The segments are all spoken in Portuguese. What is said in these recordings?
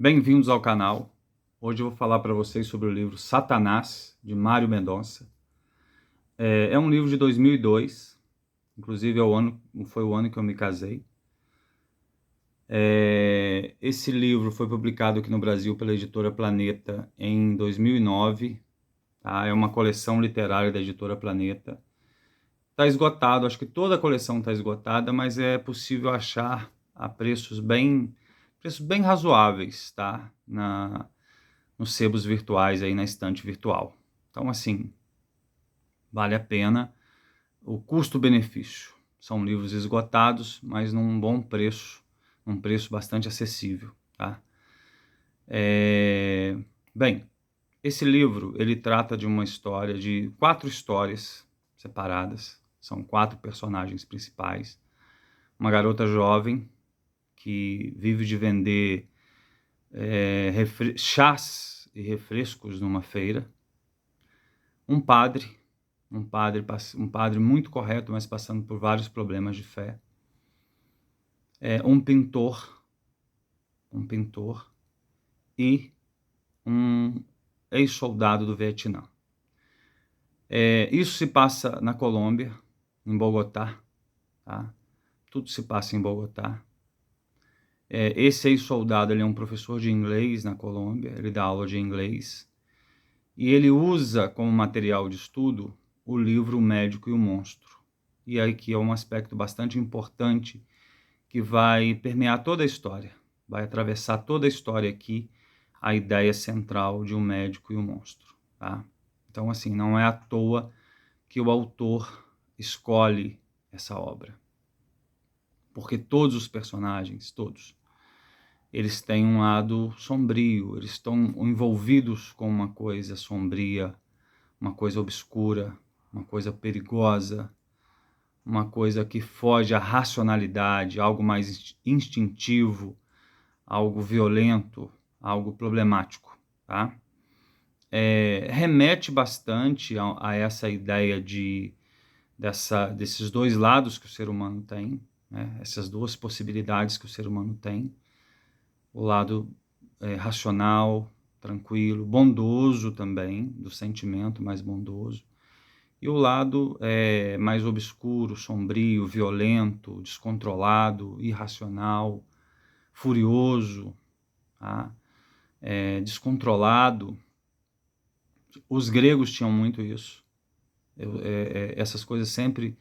Bem-vindos ao canal. Hoje eu vou falar para vocês sobre o livro Satanás, de Mário Mendonça. É um livro de 2002, inclusive foi o ano que eu me casei. Esse livro foi publicado aqui no Brasil pela editora Planeta em 2009. Tá? É uma coleção literária da editora Planeta. Está esgotado, acho que toda a coleção está esgotada, mas é possível achar a preços bem razoáveis, tá? Nos sebos virtuais, aí na estante virtual. Então, assim, vale a pena. O custo-benefício. São livros esgotados, mas num bom preço, um preço bastante acessível, tá? Bem, esse livro, ele trata de uma história, de 4 histórias separadas. São 4 personagens principais. Uma garota jovem que vive de vender chás e refrescos numa feira. Um padre muito correto, mas passando por vários problemas de fé. Um pintor e um ex-soldado do Vietnã. Isso se passa na Colômbia, em Bogotá, tá? Tudo se passa em Bogotá. Esse ex-soldado, ele é um professor de inglês na Colômbia, ele dá aula de inglês, e ele usa como material de estudo o livro O Médico e o Monstro. E aí que é um aspecto bastante importante que vai permear toda a história, vai atravessar toda a história aqui, a ideia central de um médico e um monstro, tá? Então, assim, não é à toa que o autor escolhe essa obra, porque todos os personagens, eles têm um lado sombrio, eles estão envolvidos com uma coisa sombria, uma coisa obscura, uma coisa perigosa, uma coisa que foge à racionalidade, algo mais instintivo, algo violento, algo problemático, tá? Remete bastante a essa ideia desses dois lados que o ser humano tem, né? Essas duas possibilidades que o ser humano tem, o lado racional, tranquilo, bondoso também, do sentimento mais bondoso, e o lado mais obscuro, sombrio, violento, descontrolado, irracional, furioso, tá? Descontrolado. Os gregos tinham muito isso. Essas coisas sempre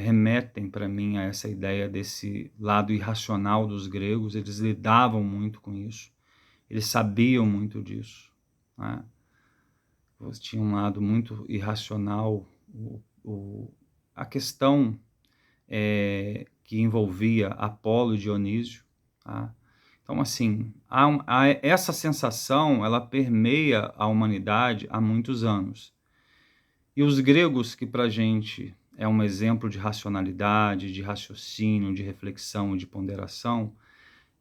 remetem para mim a essa ideia desse lado irracional dos gregos. Eles lidavam muito com isso. Eles sabiam muito disso, né? Tinha um lado muito irracional. A questão que envolvia Apolo e Dionísio, tá? Então, assim, essa sensação, ela permeia a humanidade há muitos anos. E os gregos, que para a gente é um exemplo de racionalidade, de raciocínio, de reflexão, de ponderação,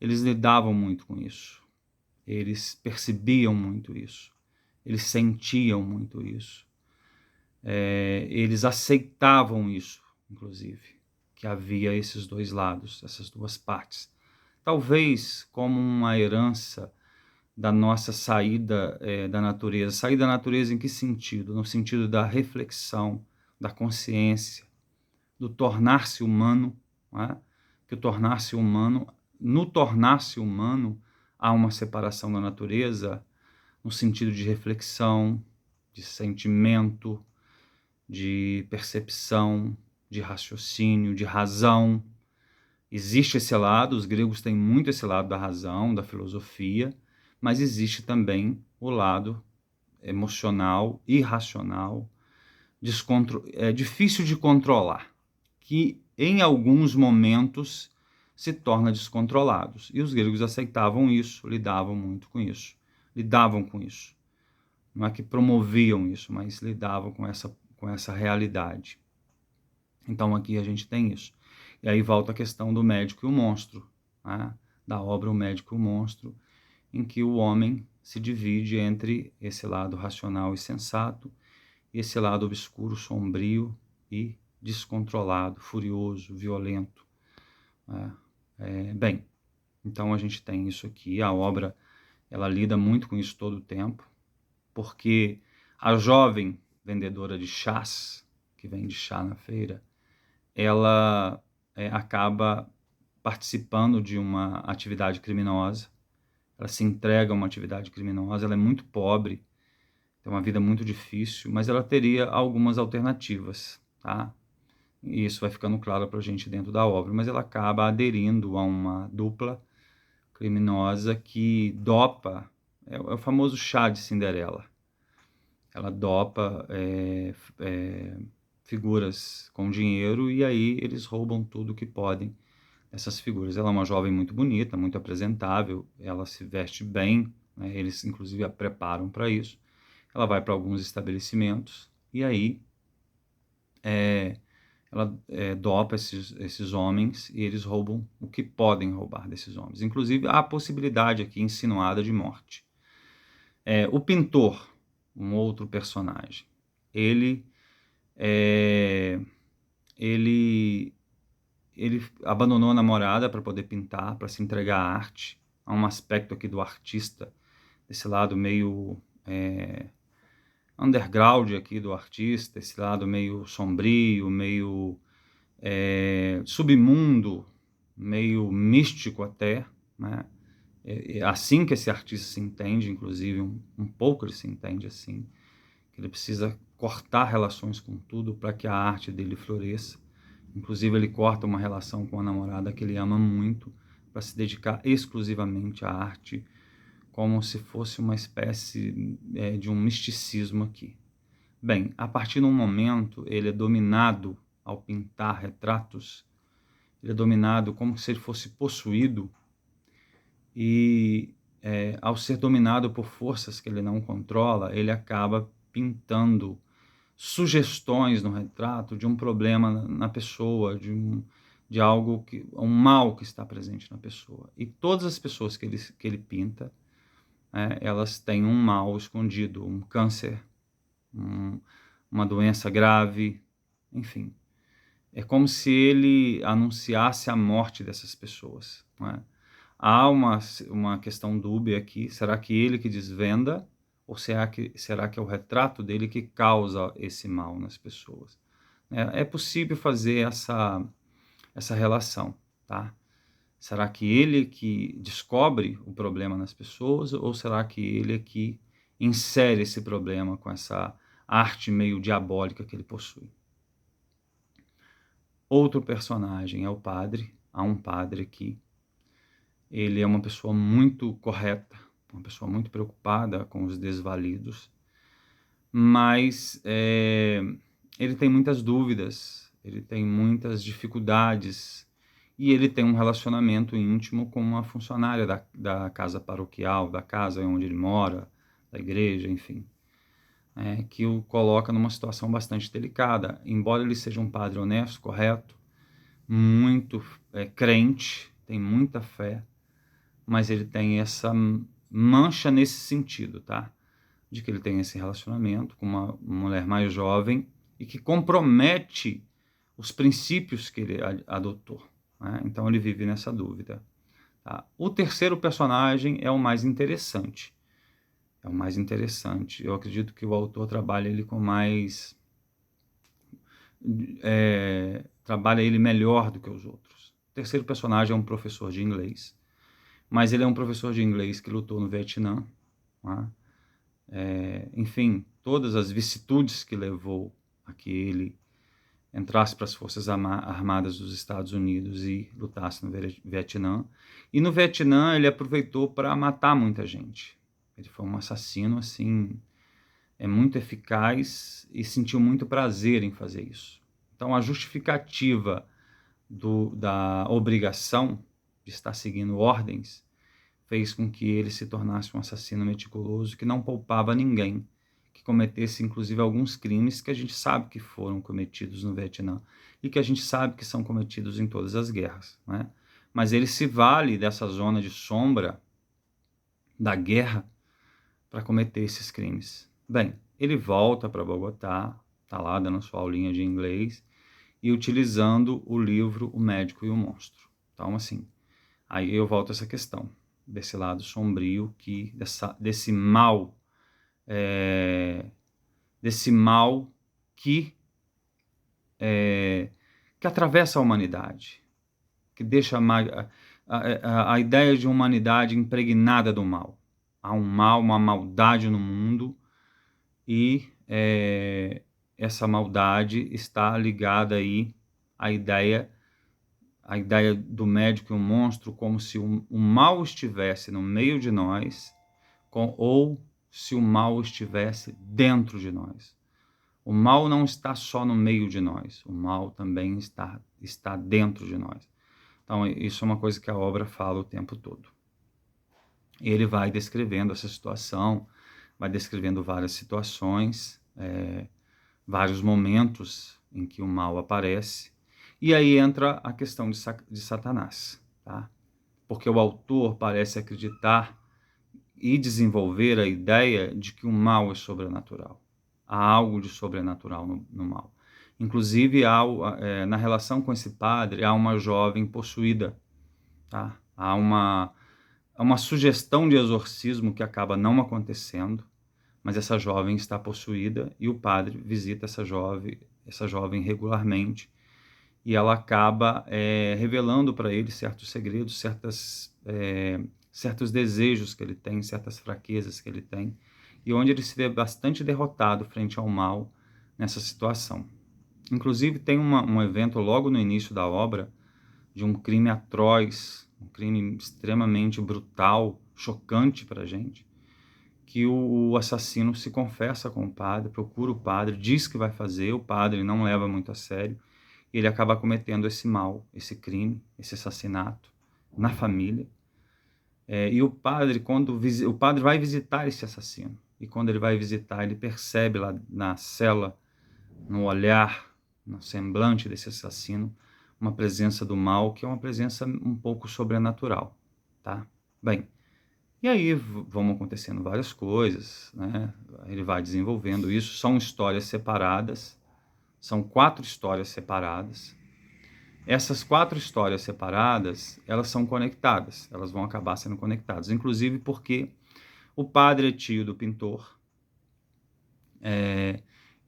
eles lidavam muito com isso. Eles percebiam muito isso. Eles sentiam muito isso. Eles aceitavam isso, inclusive, que havia esses dois lados, essas duas partes. Talvez como uma herança da nossa saída da natureza. Sair da natureza em que sentido? No sentido da reflexão, da consciência, do tornar-se humano, né? Que o tornar-se humano, no tornar-se humano, há uma separação da natureza no sentido de reflexão, de sentimento, de percepção, de raciocínio, de razão. Existe esse lado, os gregos têm muito esse lado da razão, da filosofia, mas existe também o lado emocional, irracional, difícil de controlar, que em alguns momentos se torna descontrolados. E os gregos aceitavam isso, lidavam muito com isso. Lidavam com isso. Não é que promoviam isso, mas lidavam com essa realidade. Então aqui a gente tem isso. E aí volta a questão do médico e o monstro, né? Da obra O Médico e o Monstro, em que o homem se divide entre esse lado racional e sensato e esse lado obscuro, sombrio e descontrolado, furioso, violento. Bem, Então a gente tem isso aqui, a obra ela lida muito com isso todo o tempo, porque a jovem vendedora de chás, que vende chá na feira, ela acaba participando de uma atividade criminosa, ela se entrega a uma atividade criminosa, ela é muito pobre, tem uma vida muito difícil, mas ela teria algumas alternativas, tá? E isso vai ficando claro para a gente dentro da obra, mas ela acaba aderindo a uma dupla criminosa que dopa, é o famoso chá de Cinderela. Ela dopa figuras com dinheiro e aí eles roubam tudo que podem dessas figuras. Ela é uma jovem muito bonita, muito apresentável, ela se veste bem, né? Eles inclusive a preparam para isso. Ela vai para alguns estabelecimentos e aí ela dopa esses homens e eles roubam o que podem roubar desses homens. Inclusive há a possibilidade aqui insinuada de morte. O pintor, um outro personagem, ele é, ele ele abandonou a namorada para poder pintar, para se entregar à arte. Há um aspecto aqui do artista, desse lado meio underground aqui do artista, esse lado meio sombrio, meio submundo, meio místico até, né? É assim que esse artista se entende, inclusive um pouco ele se entende assim, que ele precisa cortar relações com tudo para que a arte dele floresça. Inclusive ele corta uma relação com a namorada que ele ama muito para se dedicar exclusivamente à arte, como se fosse uma espécie de um misticismo aqui. Bem, a partir de um momento ele é dominado ao pintar retratos, ele é dominado como se ele fosse possuído e ao ser dominado por forças que ele não controla, ele acaba pintando sugestões no retrato de um problema na pessoa, de algo um mal que está presente na pessoa. E todas as pessoas que ele pinta, elas têm um mal escondido, um câncer, uma doença grave, enfim. É como se ele anunciasse a morte dessas pessoas, não é? Há uma questão dúbia aqui, será que ele que desvenda ou será que é o retrato dele que causa esse mal nas pessoas? É possível fazer essa relação, tá? Será que ele que descobre o problema nas pessoas ou será que ele é que insere esse problema com essa arte meio diabólica que ele possui? Outro personagem é o padre, há um padre aqui. Ele é uma pessoa muito correta, uma pessoa muito preocupada com os desvalidos, mas ele tem muitas dúvidas, ele tem muitas dificuldades e ele tem um relacionamento íntimo com uma funcionária da casa paroquial, da casa onde ele mora, da igreja, enfim, que o coloca numa situação bastante delicada. Embora ele seja um padre honesto, correto, muito crente, tem muita fé, mas ele tem essa mancha nesse sentido, tá? De que ele tem esse relacionamento com uma mulher mais jovem e que compromete os princípios que ele adotou, né? Então ele vive nessa dúvida. Tá? O terceiro personagem é o mais interessante. É o mais interessante. Eu acredito que o autor trabalha ele com mais... trabalha ele melhor do que os outros. O terceiro personagem é um professor de inglês, mas ele é um professor de inglês que lutou no Vietnã, tá? Enfim, todas as vicissitudes que levou a que ele entrasse para as Forças Armadas dos Estados Unidos e lutasse no Vietnã. E no Vietnã ele aproveitou para matar muita gente. Ele foi um assassino, assim, muito eficaz e sentiu muito prazer em fazer isso. Então a justificativa da obrigação de estar seguindo ordens fez com que ele se tornasse um assassino meticuloso que não poupava ninguém, que cometesse inclusive alguns crimes que a gente sabe que foram cometidos no Vietnã e que a gente sabe que são cometidos em todas as guerras, né? Mas ele se vale dessa zona de sombra da guerra para cometer esses crimes. Bem, ele volta para Bogotá, está lá dando sua aulinha de inglês e utilizando o livro O Médico e o Monstro. Então, assim, Aí eu volto a essa questão, desse lado sombrio, desse mal, que, que atravessa a humanidade, que deixa a ideia de humanidade impregnada do mal. Há um mal, uma maldade no mundo, e essa maldade está ligada aí à ideia do médico e o monstro, como se o mal estivesse no meio de nós, ou se o mal estivesse dentro de nós. O mal não está só no meio de nós, o mal também está dentro de nós. Então, isso é uma coisa que a obra fala o tempo todo. Ele vai descrevendo essa situação, vai descrevendo várias situações, vários momentos em que o mal aparece, e aí entra a questão de Satanás, tá? Porque o autor parece acreditar e desenvolver a ideia de que o mal é sobrenatural. Há algo de sobrenatural no mal. Inclusive, na relação com esse padre, há uma jovem possuída, tá? Há uma sugestão de exorcismo que acaba não acontecendo, mas essa jovem está possuída e o padre visita essa jovem regularmente, e ela acaba revelando para ele certos segredos, certos desejos que ele tem, certas fraquezas que ele tem, e onde ele se vê bastante derrotado frente ao mal nessa situação. Inclusive, tem um evento logo no início da obra de um crime atroz, um crime extremamente brutal, chocante para a gente, que o assassino se confessa com o padre, procura o padre, diz que vai fazer, o padre não leva muito a sério, e ele acaba cometendo esse mal, esse crime, esse assassinato na família. E o padre, o padre vai visitar esse assassino, e quando ele vai visitar, ele percebe lá na cela, no olhar, no semblante desse assassino, uma presença do mal, que é uma presença um pouco sobrenatural, tá? Bem, e aí vão acontecendo várias coisas, né? Ele vai desenvolvendo isso, são histórias separadas, são 4 histórias separadas. Essas 4 histórias separadas, elas são conectadas, elas vão acabar sendo conectadas, inclusive porque o padre é tio do pintor,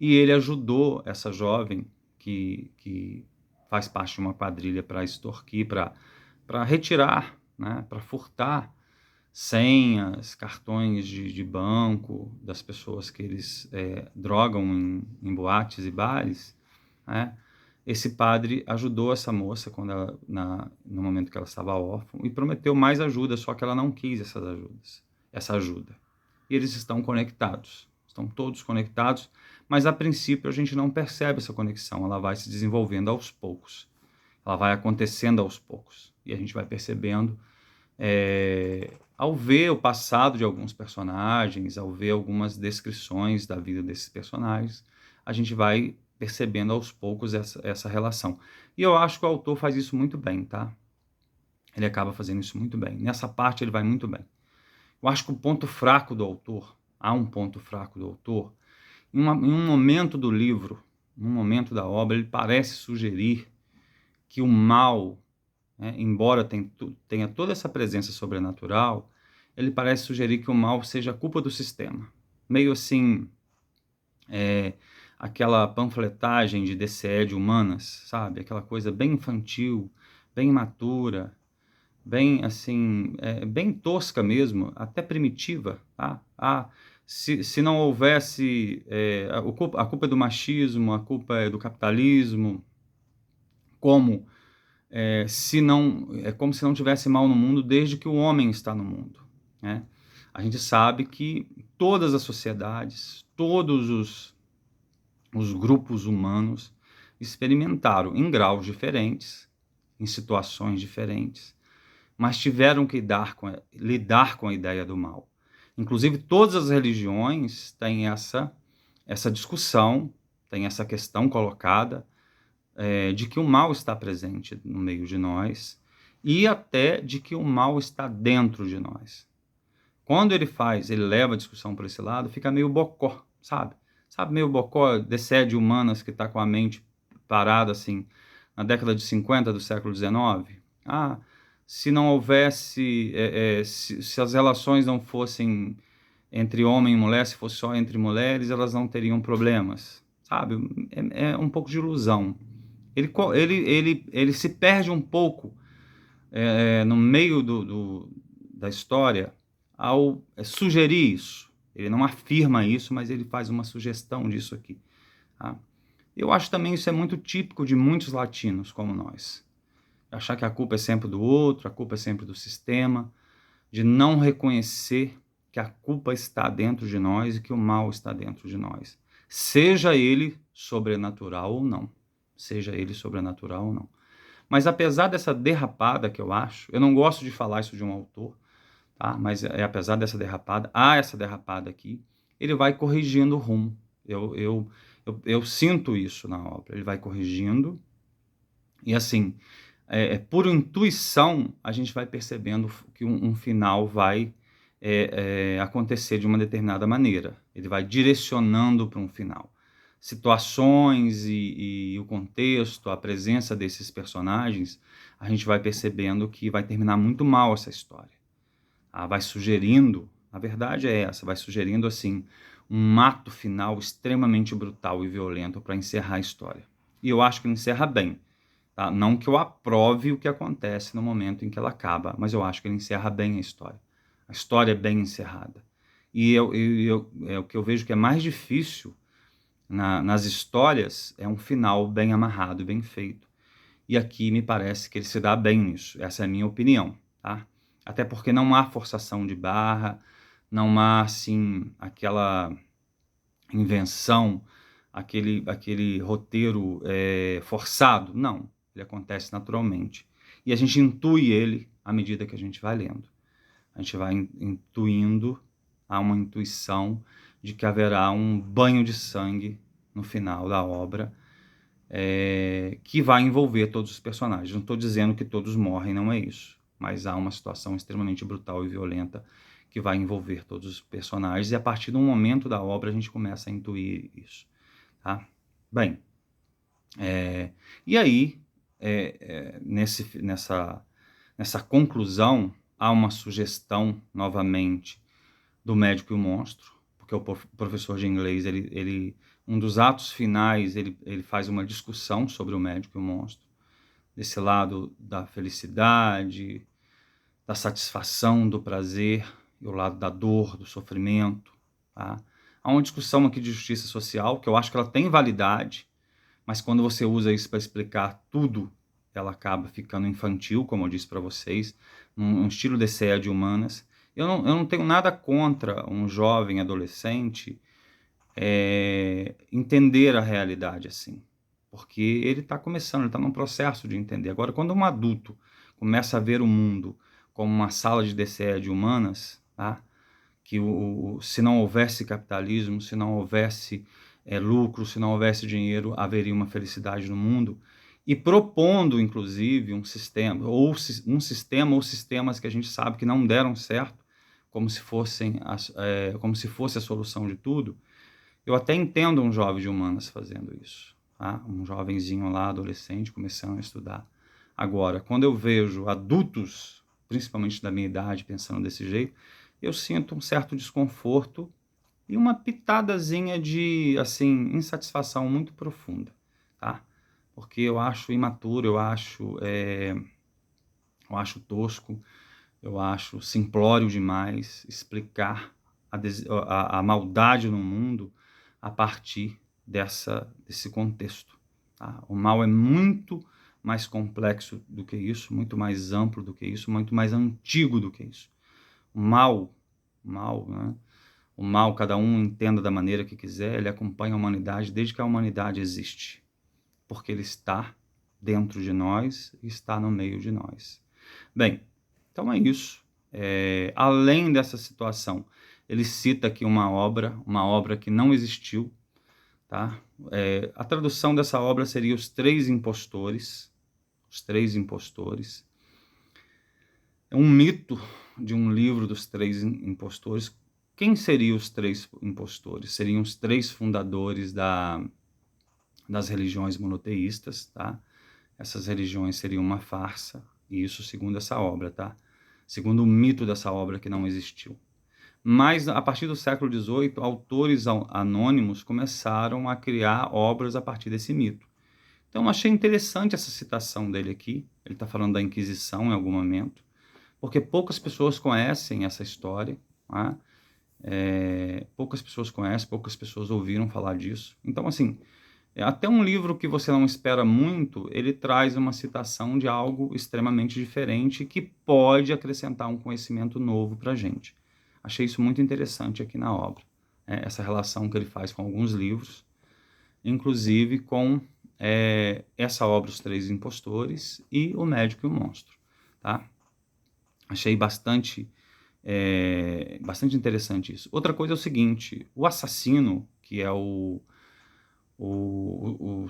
e ele ajudou essa jovem que faz parte de uma quadrilha para extorquir, para retirar, né, para furtar senhas, cartões de banco das pessoas que eles drogam em boates e bares, né? Esse padre ajudou essa moça no momento que ela estava órfã, e prometeu mais ajuda, só que ela não quis essa ajuda. E eles estão conectados, estão todos conectados, mas a princípio a gente não percebe essa conexão, ela vai se desenvolvendo aos poucos, ela vai acontecendo aos poucos, e a gente vai percebendo ao ver o passado de alguns personagens, ao ver algumas descrições da vida desses personagens, a gente vai percebendo aos poucos essa relação. E eu acho que o autor faz isso muito bem, tá? Ele acaba fazendo isso muito bem. Nessa parte ele vai muito bem. Eu acho que o ponto fraco do autor, há um ponto fraco do autor, em um momento do livro, num momento da obra, ele parece sugerir que o mal, embora tenha toda essa presença sobrenatural, ele parece sugerir que o mal seja culpa do sistema. Meio assim, aquela panfletagem de DCE de humanas, sabe? Aquela coisa bem infantil, bem imatura, bem assim, bem tosca mesmo, até primitiva. Tá? Se não houvesse a culpa é do machismo, a culpa é do capitalismo, como como se não tivesse mal no mundo desde que o homem está no mundo, né? A gente sabe que todas as sociedades, todos os grupos humanos experimentaram em graus diferentes, em situações diferentes, mas tiveram que lidar com a ideia do mal. Inclusive, todas as religiões têm essa discussão, têm essa questão colocada, de que o mal está presente no meio de nós, e até de que o mal está dentro de nós. Quando ele leva a discussão para esse lado, fica meio bocó, sabe? Sabe, meio bocó, DCE de humanas que está com a mente parada, assim, na década de 50 do século XIX. se não houvesse, se as relações não fossem entre homem e mulher, se fosse só entre mulheres, elas não teriam problemas, sabe? É um pouco de ilusão. Ele se perde um pouco no meio da história ao sugerir isso. Ele não afirma isso, mas ele faz uma sugestão disso aqui. Tá? Eu acho também isso é muito típico de muitos latinos como nós. Achar que a culpa é sempre do outro, a culpa é sempre do sistema, de não reconhecer que a culpa está dentro de nós e que o mal está dentro de nós. Seja ele sobrenatural ou não. Seja ele sobrenatural ou não. Mas apesar dessa derrapada que eu acho, eu não gosto de falar isso de um autor, tá? Mas apesar dessa derrapada, há essa derrapada aqui, ele vai corrigindo o rumo. Eu sinto isso na obra. Ele vai corrigindo e assim, por intuição, a gente vai percebendo que um final vai acontecer de uma determinada maneira. Ele vai direcionando para um final. Situações e o contexto, a presença desses personagens, a gente vai percebendo que vai terminar muito mal essa história. Vai sugerindo, a verdade é essa, vai sugerindo assim um ato final extremamente brutal e violento para encerrar a história. E eu acho que ele encerra bem. Tá? Não que eu aprove o que acontece no momento em que ela acaba, mas eu acho que ele encerra bem a história. A história é bem encerrada. E o que eu vejo que é mais difícil nas histórias é um final bem amarrado, bem feito. E aqui me parece que ele se dá bem nisso. Essa é a minha opinião. Tá? Até porque não há forçação de barra, não há assim aquela invenção, aquele roteiro forçado. Não. Ele acontece naturalmente. E a gente intui ele à medida que a gente vai lendo. A gente vai intuindo, há uma intuição de que haverá um banho de sangue no final da obra, que vai envolver todos os personagens. Não estou dizendo que todos morrem, não é isso. Mas há uma situação extremamente brutal e violenta que vai envolver todos os personagens. E a partir de um momento da obra a gente começa a intuir isso. Tá? Bem, e aí nessa conclusão, há uma sugestão, novamente, do médico e o monstro, porque o professor de inglês, um dos atos finais, ele faz uma discussão sobre o médico e o monstro, desse lado da felicidade, da satisfação, do prazer, e o lado da dor, do sofrimento. Tá? Há uma discussão aqui de justiça social, que eu acho que ela tem validade, mas quando você usa isso para explicar tudo, ela acaba ficando infantil, como eu disse para vocês, um estilo DCE de humanas. Eu não tenho nada contra um jovem adolescente entender a realidade assim, porque ele está começando, ele está num processo de entender. Agora, quando um adulto começa a ver o mundo como uma sala de DCE de humanas, tá? Que se não houvesse capitalismo, se não houvesse lucro, se não houvesse dinheiro, haveria uma felicidade no mundo, e propondo, inclusive, um sistema ou sistemas que a gente sabe que não deram certo, como se fosse a solução de tudo. Eu até entendo um jovem de humanas fazendo isso, tá? Um jovenzinho lá, adolescente, começando a estudar. Agora, quando eu vejo adultos, principalmente da minha idade, pensando desse jeito, eu sinto um certo desconforto e uma pitadazinha de, assim, insatisfação muito profunda, tá? Porque eu acho imaturo, eu acho tosco, eu acho simplório demais explicar a maldade no mundo a partir desse contexto. Tá? O mal é muito mais complexo do que isso, muito mais amplo do que isso, muito mais antigo do que isso. O mal, né? O mal, cada um entenda da maneira que quiser, ele acompanha a humanidade desde que a humanidade existe, porque ele está dentro de nós e está no meio de nós. Bem, então é isso. Além dessa situação, ele cita aqui uma obra que não existiu. Tá? A tradução dessa obra seria Os Três Impostores. Os Três Impostores. É um mito de um livro dos três impostores. Quem seriam os três impostores? Seriam os três fundadores das religiões monoteístas. Tá? Essas religiões seriam uma farsa. Isso segundo essa obra, tá? Segundo o mito dessa obra que não existiu. Mas, a partir do século XVIII, autores anônimos começaram a criar obras a partir desse mito. Então, achei interessante essa citação dele aqui. Ele está falando da Inquisição em algum momento, porque poucas pessoas conhecem essa história, tá? Poucas pessoas conhecem, poucas pessoas ouviram falar disso. Então, assim, até um livro que você não espera muito, ele traz uma citação de algo extremamente diferente que pode acrescentar um conhecimento novo para a gente. Achei isso muito interessante aqui na obra, essa relação que ele faz com alguns livros, inclusive com essa obra, Os Três Impostores e O Médico e o Monstro. Tá? Achei bastante interessante isso. Outra coisa é o seguinte, o assassino, que é o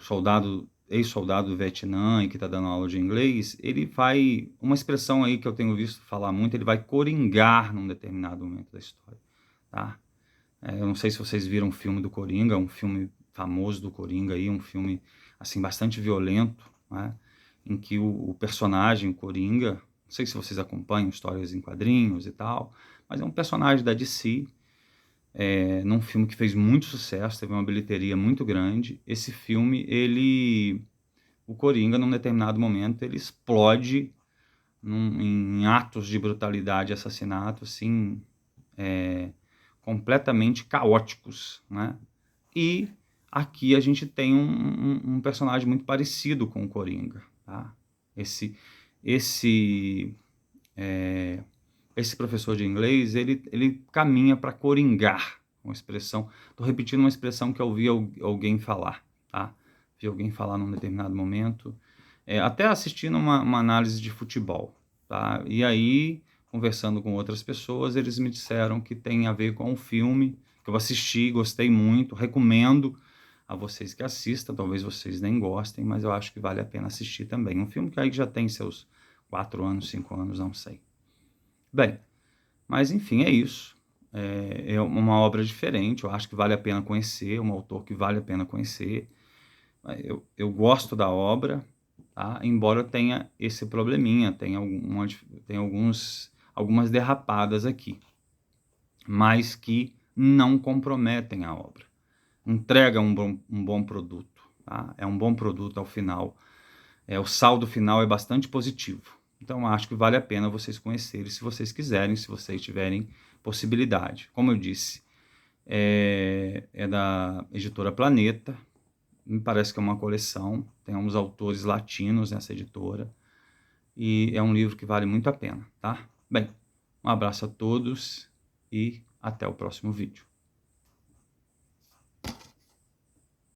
soldado, ex-soldado do Vietnã e que está dando aula de inglês, ele vai, uma expressão aí que eu tenho visto falar muito, ele vai coringar num determinado momento da história, tá? Eu não sei se vocês viram o filme do Coringa, um filme famoso do Coringa aí, um filme, assim, bastante violento, né? Em que o personagem, o Coringa, não sei se vocês acompanham histórias em quadrinhos e tal, mas é um personagem da DC, num filme que fez muito sucesso, teve uma bilheteria muito grande. Esse filme, o Coringa, num determinado momento, ele explode em atos de brutalidade e assassinato, assim, completamente caóticos, né? E aqui a gente tem um personagem muito parecido com o Coringa, tá? Esse professor de inglês, ele caminha para coringar, uma expressão, estou repetindo uma expressão que eu ouvi alguém falar, tá? Vi alguém falar num determinado momento, até assistindo uma análise de futebol, tá? E aí, conversando com outras pessoas, eles me disseram que tem a ver com o filme, que eu assisti, gostei muito, recomendo a vocês que assistam, talvez vocês nem gostem, mas eu acho que vale a pena assistir também. Um filme que aí já tem seus 4 anos, 5 anos, não sei. Bem, mas enfim, é isso. É uma obra diferente, eu acho que vale a pena conhecer, um autor que vale a pena conhecer. Eu gosto da obra, tá? Embora tenha esse probleminha, tenha algumas derrapadas aqui, mas que não comprometem a obra. Entrega um bom produto, tá? É um bom produto ao final. O saldo final é bastante positivo. Então, acho que vale a pena vocês conhecerem, se vocês quiserem, se vocês tiverem possibilidade. Como eu disse, é da editora Planeta, me parece que é uma coleção, tem uns autores latinos nessa editora, e é um livro que vale muito a pena, tá? Bem, um abraço a todos e até o próximo vídeo.